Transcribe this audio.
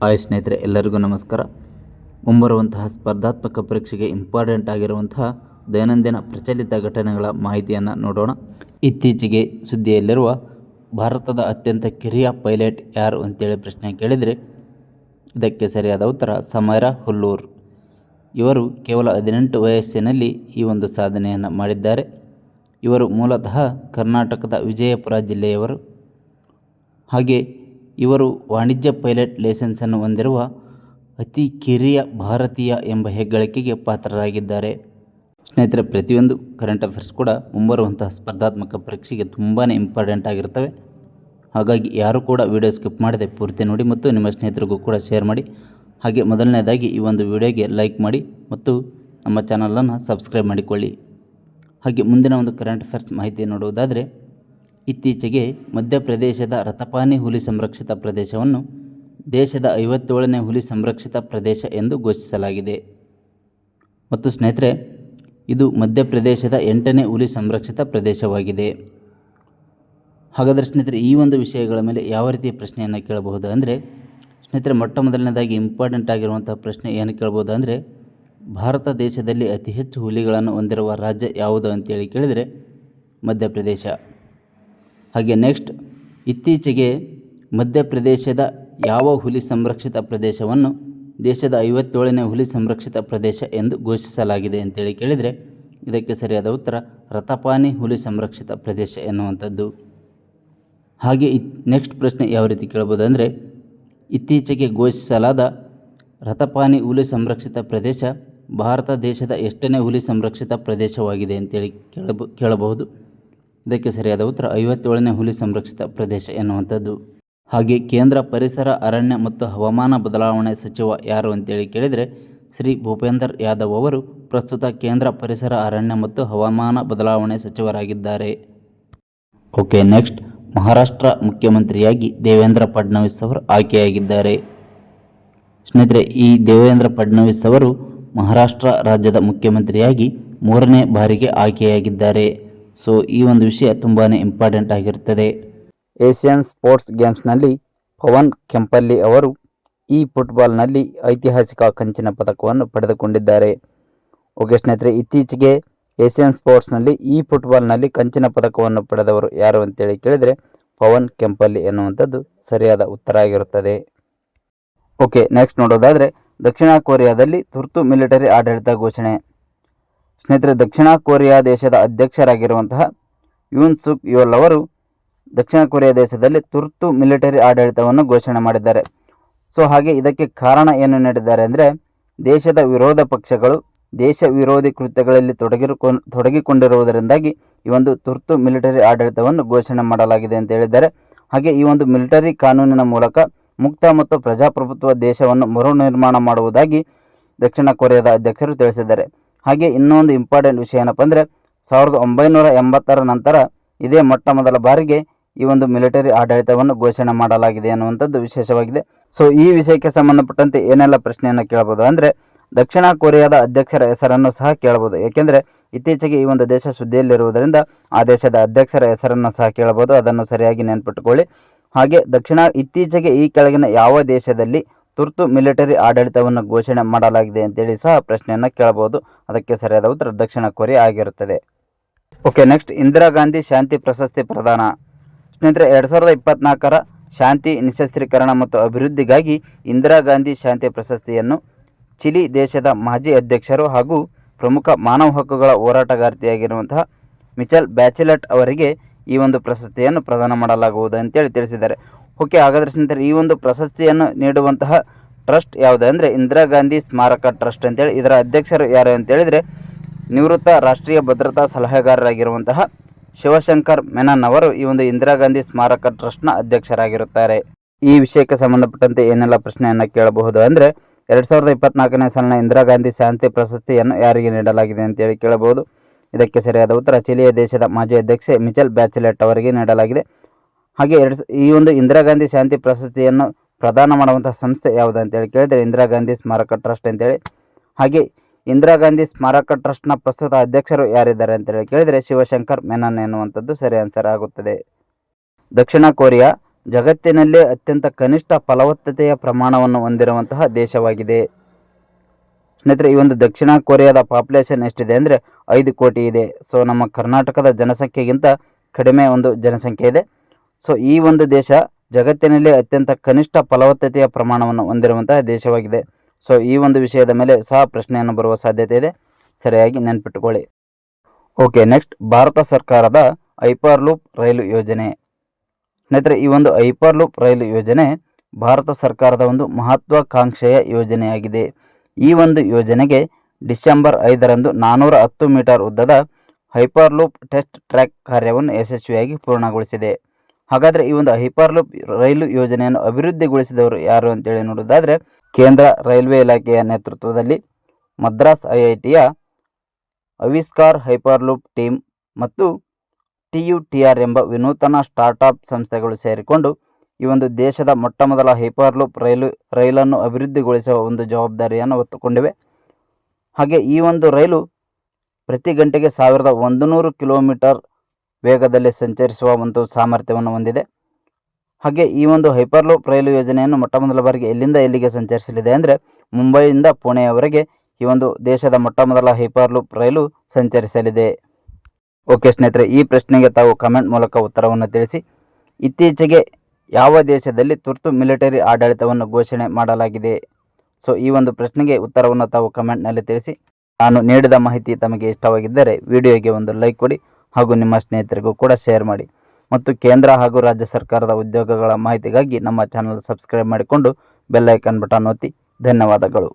Hi ಸ್ನೇಹಿತರೆ, ಎಲ್ಲರಿಗೂ ನಮಸ್ಕಾರ. ಮುಂಬರುವಂತಹ ಸ್ಪರ್ಧಾತ್ಮಕ ಪರೀಕ್ಷೆಗೆ ಇಂಪಾರ್ಟೆಂಟ್ ಆಗಿರುವಂತಹ ದೈನಂದಿನ ಪ್ರಚಲಿತ ಘಟನೆಗಳ ಮಾಹಿತಿಯನ್ನು ನೋಡೋಣ. ಇತ್ತೀಚೆಗೆ ಸುದ್ದಿಯಲ್ಲಿರುವ ಭಾರತದ ಅತ್ಯಂತ ಕಿರಿಯ ಪೈಲಟ್ ಯಾರು ಅಂತೇಳಿ ಪ್ರಶ್ನೆ ಕೇಳಿದರೆ ಇದಕ್ಕೆ ಸರಿಯಾದ ಉತ್ತರ ಸಮೈರಾ ಹುಲ್ಲೂರ್. ಇವರು ಕೇವಲ 18 ವಯಸ್ಸಿನಲ್ಲಿ ಈ ಒಂದು ಸಾಧನೆಯನ್ನು ಮಾಡಿದ್ದಾರೆ. ಇವರು ಮೂಲತಃ ಕರ್ನಾಟಕದ ವಿಜಯಪುರ ಜಿಲ್ಲೆಯವರು. ಹಾಗೆ ಇವರು ವಾಣಿಜ್ಯ ಪೈಲಟ್ ಲೈಸೆನ್ಸನ್ನು ಹೊಂದಿರುವ ಅತಿ ಕಿರಿಯ ಭಾರತೀಯ ಎಂಬ ಹೆಗ್ಗಳಿಕೆಗೆ ಪಾತ್ರರಾಗಿದ್ದಾರೆ. ಸ್ನೇಹಿತರೆ, ಪ್ರತಿಯೊಂದು ಕರೆಂಟ್ ಅಫೇರ್ಸ್ ಕೂಡ ಮುಂಬರುವಂತಹ ಸ್ಪರ್ಧಾತ್ಮಕ ಪರೀಕ್ಷೆಗೆ ತುಂಬಾ ಇಂಪಾರ್ಟೆಂಟ್ ಆಗಿರ್ತವೆ. ಹಾಗಾಗಿ ಯಾರು ಕೂಡ ವಿಡಿಯೋ ಸ್ಕಿಪ್ ಮಾಡದೆ ಪೂರ್ತಿ ನೋಡಿ ಮತ್ತು ನಿಮ್ಮ ಸ್ನೇಹಿತರಿಗೂ ಕೂಡ ಶೇರ್ ಮಾಡಿ. ಹಾಗೆ ಮೊದಲನೇದಾಗಿ ಈ ಒಂದು ವಿಡಿಯೋಗೆ ಲೈಕ್ ಮಾಡಿ ಮತ್ತು ನಮ್ಮ ಚಾನಲನ್ನು ಸಬ್ಸ್ಕ್ರೈಬ್ ಮಾಡಿಕೊಳ್ಳಿ. ಹಾಗೆ ಮುಂದಿನ ಒಂದು ಕರೆಂಟ್ ಅಫೇರ್ಸ್ ಮಾಹಿತಿ ನೋಡುವುದಾದರೆ, ಇತ್ತೀಚೆಗೆ ಮಧ್ಯಪ್ರದೇಶದ ರತಪಾನಿ ಹುಲಿ ಸಂರಕ್ಷಿತ ಪ್ರದೇಶವನ್ನು ದೇಶದ 57ನೇ ಹುಲಿ ಸಂರಕ್ಷಿತ ಪ್ರದೇಶ ಎಂದು ಘೋಷಿಸಲಾಗಿದೆ. ಮತ್ತು ಸ್ನೇಹಿತರೆ, ಇದು ಮಧ್ಯಪ್ರದೇಶದ 8ನೇ ಹುಲಿ ಸಂರಕ್ಷಿತ ಪ್ರದೇಶವಾಗಿದೆ. ಹಾಗಾದರೆ ಸ್ನೇಹಿತರೆ, ಈ ಒಂದು ವಿಷಯಗಳ ಮೇಲೆ ಯಾವ ರೀತಿಯ ಪ್ರಶ್ನೆಯನ್ನು ಕೇಳಬಹುದು ಅಂದರೆ, ಸ್ನೇಹಿತರೆ, ಮೊಟ್ಟ ಮೊದಲನೇದಾಗಿ ಇಂಪಾರ್ಟೆಂಟ್ ಆಗಿರುವಂಥ ಪ್ರಶ್ನೆ ಏನು ಕೇಳ್ಬೋದು ಅಂದರೆ, ಭಾರತ ದೇಶದಲ್ಲಿ ಅತಿ ಹೆಚ್ಚು ಹುಲಿಗಳನ್ನು ಹೊಂದಿರುವ ರಾಜ್ಯ ಯಾವುದು ಅಂತೇಳಿ ಕೇಳಿದರೆ ಮಧ್ಯಪ್ರದೇಶ. ಹಾಗೆ ನೆಕ್ಸ್ಟ್, ಇತ್ತೀಚೆಗೆ ಮಧ್ಯಪ್ರದೇಶದ ಯಾವ ಹುಲಿ ಸಂರಕ್ಷಿತ ಪ್ರದೇಶವನ್ನು ದೇಶದ 57ನೇ ಹುಲಿ ಸಂರಕ್ಷಿತ ಪ್ರದೇಶ ಎಂದು ಘೋಷಿಸಲಾಗಿದೆ ಅಂತೇಳಿ ಕೇಳಿದರೆ ಇದಕ್ಕೆ ಸರಿಯಾದ ಉತ್ತರ ರತಪಾನಿ ಹುಲಿ ಸಂರಕ್ಷಿತ ಪ್ರದೇಶ ಎನ್ನುವಂಥದ್ದು. ಹಾಗೆ ನೆಕ್ಸ್ಟ್ ಪ್ರಶ್ನೆ ಯಾವ ರೀತಿ ಕೇಳ್ಬೋದು ಅಂದರೆ, ಇತ್ತೀಚೆಗೆ ಘೋಷಿಸಲಾದ ರತಪಾನಿ ಹುಲಿ ಸಂರಕ್ಷಿತ ಪ್ರದೇಶ ಭಾರತ ದೇಶದ ಎಷ್ಟನೇ ಹುಲಿ ಸಂರಕ್ಷಿತ ಪ್ರದೇಶವಾಗಿದೆ ಅಂತೇಳಿ ಕೇಳಬಹುದು. ಇದಕ್ಕೆ ಸರಿಯಾದ ಉತ್ತರ 57ನೇ ಹುಲಿ ಸಂರಕ್ಷಿತ ಪ್ರದೇಶ ಎನ್ನುವಂಥದ್ದು. ಹಾಗೆ ಕೇಂದ್ರ ಪರಿಸರ, ಅರಣ್ಯ ಮತ್ತು ಹವಾಮಾನ ಬದಲಾವಣೆ ಸಚಿವ ಯಾರು ಅಂತೇಳಿ ಕೇಳಿದರೆ ಶ್ರೀ ಭೂಪೇಂದರ್ ಯಾದವ್ ಅವರು ಪ್ರಸ್ತುತ ಕೇಂದ್ರ ಪರಿಸರ, ಅರಣ್ಯ ಮತ್ತು ಹವಾಮಾನ ಬದಲಾವಣೆ ಸಚಿವರಾಗಿದ್ದಾರೆ. ಓಕೆ, ನೆಕ್ಸ್ಟ್, ಮಹಾರಾಷ್ಟ್ರ ಮುಖ್ಯಮಂತ್ರಿಯಾಗಿ ದೇವೇಂದ್ರ ಫಡ್ನವೀಸ್ ಅವರು ಆಯ್ಕೆಯಾಗಿದ್ದಾರೆ. ಸ್ನೇಹಿತರೆ, ಈ ದೇವೇಂದ್ರ ಫಡ್ನವೀಸ್ ಅವರು ಮಹಾರಾಷ್ಟ್ರ ರಾಜ್ಯದ ಮುಖ್ಯಮಂತ್ರಿಯಾಗಿ 3ನೇ ಬಾರಿಗೆ ಆಯ್ಕೆಯಾಗಿದ್ದಾರೆ. ಸೊ ಈ ಒಂದು ವಿಷಯ ತುಂಬಾ ಇಂಪಾರ್ಟೆಂಟ್ ಆಗಿರುತ್ತದೆ. ಏಷ್ಯನ್ ಸ್ಪೋರ್ಟ್ಸ್ ಗೇಮ್ಸ್ನಲ್ಲಿ ಪವನ್ ಕೆಂಪಲ್ಲಿ ಅವರು ಈ ಫುಟ್ಬಾಲ್ನಲ್ಲಿ ಐತಿಹಾಸಿಕ ಕಂಚಿನ ಪದಕವನ್ನು ಪಡೆದುಕೊಂಡಿದ್ದಾರೆ. ಓಕೆ ಸ್ನೇಹಿತರೆ, ಇತ್ತೀಚೆಗೆ ಏಷ್ಯನ್ ಸ್ಪೋರ್ಟ್ಸ್ನಲ್ಲಿ ಈ ಫುಟ್ಬಾಲ್ನಲ್ಲಿ ಕಂಚಿನ ಪದಕವನ್ನು ಪಡೆದವರು ಯಾರು ಅಂತೇಳಿ ಕೇಳಿದರೆ ಪವನ್ ಕೆಂಪಲ್ಲಿ ಎನ್ನುವಂಥದ್ದು ಸರಿಯಾದ ಉತ್ತರ ಆಗಿರುತ್ತದೆ. ಓಕೆ, ನೆಕ್ಸ್ಟ್ ನೋಡೋದಾದರೆ, ದಕ್ಷಿಣ ಕೊರಿಯಾದಲ್ಲಿ ತುರ್ತು ಮಿಲಿಟರಿ ಆಡಳಿತ ಘೋಷಣೆ. ಸ್ನೇಹಿತರೆ, ದಕ್ಷಿಣ ಕೊರಿಯಾ ದೇಶದ ಅಧ್ಯಕ್ಷರಾಗಿರುವಂತಹ ಯೂನ್ ಸುಕ್ ಯೋಲ್ ಅವರು ದಕ್ಷಿಣ ಕೊರಿಯಾ ದೇಶದಲ್ಲಿ ತುರ್ತು ಮಿಲಿಟರಿ ಆಡಳಿತವನ್ನು ಘೋಷಣೆ ಮಾಡಿದ್ದಾರೆ. ಸೊ ಹಾಗೆ ಇದಕ್ಕೆ ಕಾರಣ ಏನು ನೀಡಿದ್ದಾರೆ ಅಂದರೆ, ದೇಶದ ವಿರೋಧ ಪಕ್ಷಗಳು ದೇಶ ವಿರೋಧಿ ಕೃತ್ಯಗಳಲ್ಲಿ ತೊಡಗಿಕೊಂಡಿರುವುದರಿಂದಾಗಿ ಈ ಒಂದು ತುರ್ತು ಮಿಲಿಟರಿ ಆಡಳಿತವನ್ನು ಘೋಷಣೆ ಮಾಡಲಾಗಿದೆ ಅಂತ ಹೇಳಿದ್ದಾರೆ. ಹಾಗೆ ಈ ಒಂದು ಮಿಲಿಟರಿ ಕಾನೂನಿನ ಮೂಲಕ ಮುಕ್ತ ಮತ್ತು ಪ್ರಜಾಪ್ರಭುತ್ವ ದೇಶವನ್ನು ಮರು ನಿರ್ಮಾಣ ಮಾಡುವುದಾಗಿ ದಕ್ಷಿಣ ಕೊರಿಯಾದ ಅಧ್ಯಕ್ಷರು ತಿಳಿಸಿದ್ದಾರೆ. ಹಾಗೆ ಇನ್ನೊಂದು ಇಂಪಾರ್ಟೆಂಟ್ ವಿಷಯ ಏನಪ್ಪ ಅಂದರೆ, 1980ರ ನಂತರ ಇದೇ ಮೊಟ್ಟ ಮೊದಲ ಬಾರಿಗೆ ಈ ಒಂದು ಮಿಲಿಟರಿ ಆಡಳಿತವನ್ನು ಘೋಷಣೆ ಮಾಡಲಾಗಿದೆ ಅನ್ನುವಂಥದ್ದು ವಿಶೇಷವಾಗಿದೆ. ಸೊ ಈ ವಿಷಯಕ್ಕೆ ಸಂಬಂಧಪಟ್ಟಂತೆ ಏನೆಲ್ಲ ಪ್ರಶ್ನೆಯನ್ನು ಕೇಳಬಹುದು ಅಂದರೆ, ದಕ್ಷಿಣ ಕೊರಿಯಾದ ಅಧ್ಯಕ್ಷರ ಹೆಸರನ್ನು ಸಹ ಕೇಳಬಹುದು. ಏಕೆಂದರೆ ಇತ್ತೀಚೆಗೆ ಈ ಒಂದು ದೇಶ ಸುದ್ದಿಯಲ್ಲಿರುವುದರಿಂದ ಆ ದೇಶದ ಅಧ್ಯಕ್ಷರ ಹೆಸರನ್ನು ಸಹ ಕೇಳಬಹುದು. ಅದನ್ನು ಸರಿಯಾಗಿ ನೆನಪಿಟ್ಟುಕೊಳ್ಳಿ. ಹಾಗೆ ಇತ್ತೀಚೆಗೆ ಈ ಕೆಳಗಿನ ಯಾವ ದೇಶದಲ್ಲಿ ತುರ್ತು ಮಿಲಿಟರಿ ಆಡಳಿತವನ್ನು ಘೋಷಣೆ ಮಾಡಲಾಗಿದೆ ಅಂತೇಳಿ ಸಹ ಪ್ರಶ್ನೆಯನ್ನು ಕೇಳಬಹುದು. ಅದಕ್ಕೆ ಸರಿಯಾದ ಉತ್ತರ ದಕ್ಷಿಣ ಕೊರಿಯಾ ಆಗಿರುತ್ತದೆ. ಓಕೆ, ನೆಕ್ಸ್ಟ್, ಇಂದಿರಾ ಗಾಂಧಿ ಶಾಂತಿ ಪ್ರಶಸ್ತಿ ಪ್ರದಾನ. ಸ್ನೇಹಿತರೆ, 2024ರ ಶಾಂತಿ, ನಿಶಸ್ತ್ರೀಕರಣ ಮತ್ತು ಅಭಿವೃದ್ಧಿಗಾಗಿ ಇಂದಿರಾ ಗಾಂಧಿ ಶಾಂತಿ ಪ್ರಶಸ್ತಿಯನ್ನು ಚಿಲಿ ದೇಶದ ಮಾಜಿ ಅಧ್ಯಕ್ಷರು ಹಾಗೂ ಪ್ರಮುಖ ಮಾನವ ಹಕ್ಕುಗಳ ಹೋರಾಟಗಾರ್ತಿಯಾಗಿರುವಂತಹ ಮಿಚೆಲ್ ಬ್ಯಾಚೆಲೆಟ್ ಅವರಿಗೆ ಈ ಒಂದು ಪ್ರಶಸ್ತಿಯನ್ನು ಪ್ರದಾನ ಮಾಡಲಾಗುವುದು ಅಂತೇಳಿ ತಿಳಿಸಿದ್ದಾರೆ. ಓಕೆ, ಹಾಗಾದರೆ ಸ್ನೇಹಿತರೆ, ಈ ಒಂದು ಪ್ರಶಸ್ತಿಯನ್ನು ನೀಡುವಂತಹ ಟ್ರಸ್ಟ್ ಯಾವುದು ಅಂದರೆ ಇಂದಿರಾ ಗಾಂಧಿ ಸ್ಮಾರಕ ಟ್ರಸ್ಟ್ ಅಂತೇಳಿ. ಇದರ ಅಧ್ಯಕ್ಷರು ಯಾರು ಅಂತೇಳಿದರೆ ನಿವೃತ್ತ ರಾಷ್ಟ್ರೀಯ ಭದ್ರತಾ ಸಲಹೆಗಾರರಾಗಿರುವಂತಹ ಶಿವಶಂಕರ್ ಮೆನನ್ ಅವರು ಈ ಒಂದು ಇಂದಿರಾ ಗಾಂಧಿ ಸ್ಮಾರಕ ಟ್ರಸ್ಟ್ನ ಅಧ್ಯಕ್ಷರಾಗಿರುತ್ತಾರೆ. ಈ ವಿಷಯಕ್ಕೆ ಸಂಬಂಧಪಟ್ಟಂತೆ ಏನೆಲ್ಲ ಪ್ರಶ್ನೆಯನ್ನು ಕೇಳಬಹುದು ಅಂದರೆ, 2024ನೇ ಸಾಲಿನ ಇಂದಿರಾ ಗಾಂಧಿ ಶಾಂತಿ ಪ್ರಶಸ್ತಿಯನ್ನು ಯಾರಿಗೆ ನೀಡಲಾಗಿದೆ ಅಂತೇಳಿ ಕೇಳಬಹುದು. ಇದಕ್ಕೆ ಸರಿಯಾದ ಉತ್ತರ ಚಿಲಿಯ ದೇಶದ ಮಾಜಿ ಅಧ್ಯಕ್ಷೆ ಮಿಚೆಲ್ ಬ್ಯಾಚೆಲೆಟ್ ಅವರಿಗೆ ನೀಡಲಾಗಿದೆ. ಹಾಗೆ ಈ ಒಂದು ಇಂದಿರಾ ಗಾಂಧಿ ಶಾಂತಿ ಪ್ರಶಸ್ತಿಯನ್ನು ಪ್ರದಾನ ಮಾಡುವಂಥ ಸಂಸ್ಥೆ ಯಾವುದು ಅಂತೇಳಿ ಕೇಳಿದರೆ ಇಂದಿರಾ ಗಾಂಧಿ ಸ್ಮಾರಕ ಟ್ರಸ್ಟ್ ಅಂತೇಳಿ. ಹಾಗೆ ಇಂದಿರಾ ಗಾಂಧಿ ಸ್ಮಾರಕ ಟ್ರಸ್ಟ್ನ ಪ್ರಸ್ತುತ ಅಧ್ಯಕ್ಷರು ಯಾರಿದ್ದಾರೆ ಅಂತೇಳಿ ಕೇಳಿದರೆ ಶಿವಶಂಕರ್ ಮೆನನ್ ಎನ್ನುವಂಥದ್ದು ಸರಿ ಆನ್ಸರ್ ಆಗುತ್ತದೆ. ದಕ್ಷಿಣ ಕೊರಿಯಾ ಜಗತ್ತಿನಲ್ಲೇ ಅತ್ಯಂತ ಕನಿಷ್ಠ ಫಲವತ್ತತೆಯ ಪ್ರಮಾಣವನ್ನು ಹೊಂದಿರುವಂತಹ ದೇಶವಾಗಿದೆ. ಸ್ನೇಹಿತರೆ, ಈ ಒಂದು ದಕ್ಷಿಣ ಕೊರಿಯಾದ ಪಾಪ್ಯುಲೇಷನ್ ಎಷ್ಟಿದೆ ಅಂದರೆ 5 ಕೋಟಿ ಇದೆ. ಸೊ ನಮ್ಮ ಕರ್ನಾಟಕದ ಜನಸಂಖ್ಯೆಗಿಂತ ಕಡಿಮೆ ಒಂದು ಜನಸಂಖ್ಯೆ ಇದೆ. ಸೊ ಈ ಒಂದು ದೇಶ ಜಗತ್ತಿನಲ್ಲಿ ಅತ್ಯಂತ ಕನಿಷ್ಠ ಫಲವತ್ತತೆಯ ಪ್ರಮಾಣವನ್ನು ಹೊಂದಿರುವಂತಹ ದೇಶವಾಗಿದೆ. ಸೊ ಈ ಒಂದು ವಿಷಯದ ಮೇಲೆ ಸಹ ಪ್ರಶ್ನೆಯನ್ನು ಬರುವ ಸಾಧ್ಯತೆ ಇದೆ, ಸರಿಯಾಗಿ ನೆನಪಿಟ್ಟುಕೊಳ್ಳಿ. ಓಕೆ, ನೆಕ್ಸ್ಟ್ ಭಾರತ ಸರ್ಕಾರದ ಹೈಪರ್ ಲೂಪ್ ರೈಲು ಯೋಜನೆ. ಸ್ನೇಹಿತರೆ, ಈ ಒಂದು ಹೈಪರ್ ಲೂಪ್ ರೈಲು ಯೋಜನೆ ಭಾರತ ಸರ್ಕಾರದ ಒಂದು ಮಹತ್ವಾಕಾಂಕ್ಷೆಯ ಯೋಜನೆಯಾಗಿದೆ. ಈ ಒಂದು ಯೋಜನೆಗೆ ಡಿಸೆಂಬರ್ 5ರಂದು 410 ಮೀಟರ್ ಉದ್ದದ ಹೈಪರ್ ಲೂಪ್ ಟೆಸ್ಟ್ ಟ್ರ್ಯಾಕ್ ಕಾರ್ಯವನ್ನು ಯಶಸ್ವಿಯಾಗಿ ಪೂರ್ಣಗೊಳಿಸಿದೆ. ಹಾಗಾದರೆ ಈ ಒಂದು ಹೈಪರ್ ಲೂಪ್ ರೈಲು ಯೋಜನೆಯನ್ನು ಅಭಿವೃದ್ಧಿಗೊಳಿಸಿದವರು ಯಾರು ಅಂತೇಳಿ ನೋಡೋದಾದರೆ, ಕೇಂದ್ರ ರೈಲ್ವೆ ಇಲಾಖೆಯ ನೇತೃತ್ವದಲ್ಲಿ ಮದ್ರಾಸ್ IITಯ ಆವಿಷ್ಕಾರ್ ಹೈಪರ್ ಲೂಪ್ ಟೀಮ್ ಮತ್ತು TUTR ಎಂಬ ವಿನೂತನ ಸ್ಟಾರ್ಟ್ಅಪ್ ಸಂಸ್ಥೆಗಳು ಸೇರಿಕೊಂಡು ಈ ಒಂದು ದೇಶದ ಮೊಟ್ಟಮೊದಲ ಹೈಪರ್ ಲೂಪ್ ರೈಲನ್ನು ಅಭಿವೃದ್ಧಿಗೊಳಿಸುವ ಒಂದು ಜವಾಬ್ದಾರಿಯನ್ನು ಹೊತ್ತುಕೊಂಡಿವೆ. ಹಾಗೆ ಈ ಒಂದು ರೈಲು ಪ್ರತಿ ಗಂಟೆಗೆ 1100 ಕಿಲೋಮೀಟರ್ ವೇಗದಲ್ಲಿ ಸಂಚರಿಸುವ ಒಂದು ಸಾಮರ್ಥ್ಯವನ್ನು ಹೊಂದಿದೆ. ಹಾಗೆ ಈ ಒಂದು ಹೈಪರ್ ಲೂಪ್ ರೈಲು ಯೋಜನೆಯನ್ನು ಮೊಟ್ಟಮೊದಲ ಬಾರಿಗೆ ಎಲ್ಲಿಂದ ಎಲ್ಲಿಗೆ ಸಂಚರಿಸಲಿದೆ ಅಂದರೆ ಮುಂಬೈಯಿಂದ ಪುಣೆಯವರೆಗೆ ಈ ಒಂದು ದೇಶದ ಮೊಟ್ಟಮೊದಲ ಹೈಪರ್ ಲೂಪ್ ರೈಲು ಸಂಚರಿಸಲಿದೆ. ಓಕೆ ಸ್ನೇಹಿತರೆ, ಈ ಪ್ರಶ್ನೆಗೆ ತಾವು ಕಮೆಂಟ್ ಮೂಲಕ ಉತ್ತರವನ್ನು ತಿಳಿಸಿ. ಇತ್ತೀಚೆಗೆ ಯಾವ ದೇಶದಲ್ಲಿ ತುರ್ತು ಮಿಲಿಟರಿ ಆಡಳಿತವನ್ನು ಘೋಷಣೆ ಮಾಡಲಾಗಿದೆ? ಸೊ ಈ ಒಂದು ಪ್ರಶ್ನೆಗೆ ಉತ್ತರವನ್ನು ತಾವು ಕಮೆಂಟ್ನಲ್ಲಿ ತಿಳಿಸಿ. ನಾನು ನೀಡಿದ ಮಾಹಿತಿ ತಮಗೆ ಇಷ್ಟವಾಗಿದ್ದರೆ ವಿಡಿಯೋಗೆ ಒಂದು ಲೈಕ್ ಕೊಡಿ ಹಾಗೂ ನಿಮ್ಮ ಸ್ನೇಹಿತರಿಗೂ ಕೂಡ ಶೇರ್ ಮಾಡಿ. ಮತ್ತು ಕೇಂದ್ರ ಹಾಗೂ ರಾಜ್ಯ ಸರ್ಕಾರದ ಉದ್ಯೋಗಗಳ ಮಾಹಿತಿಗಾಗಿ ನಮ್ಮ ಚಾನಲ್ ಸಬ್ಸ್ಕ್ರೈಬ್ ಮಾಡಿಕೊಂಡು ಬೆಲ್ ಐಕಾನ್ ಬಟನ್ ಒತ್ತಿ. ಧನ್ಯವಾದಗಳು.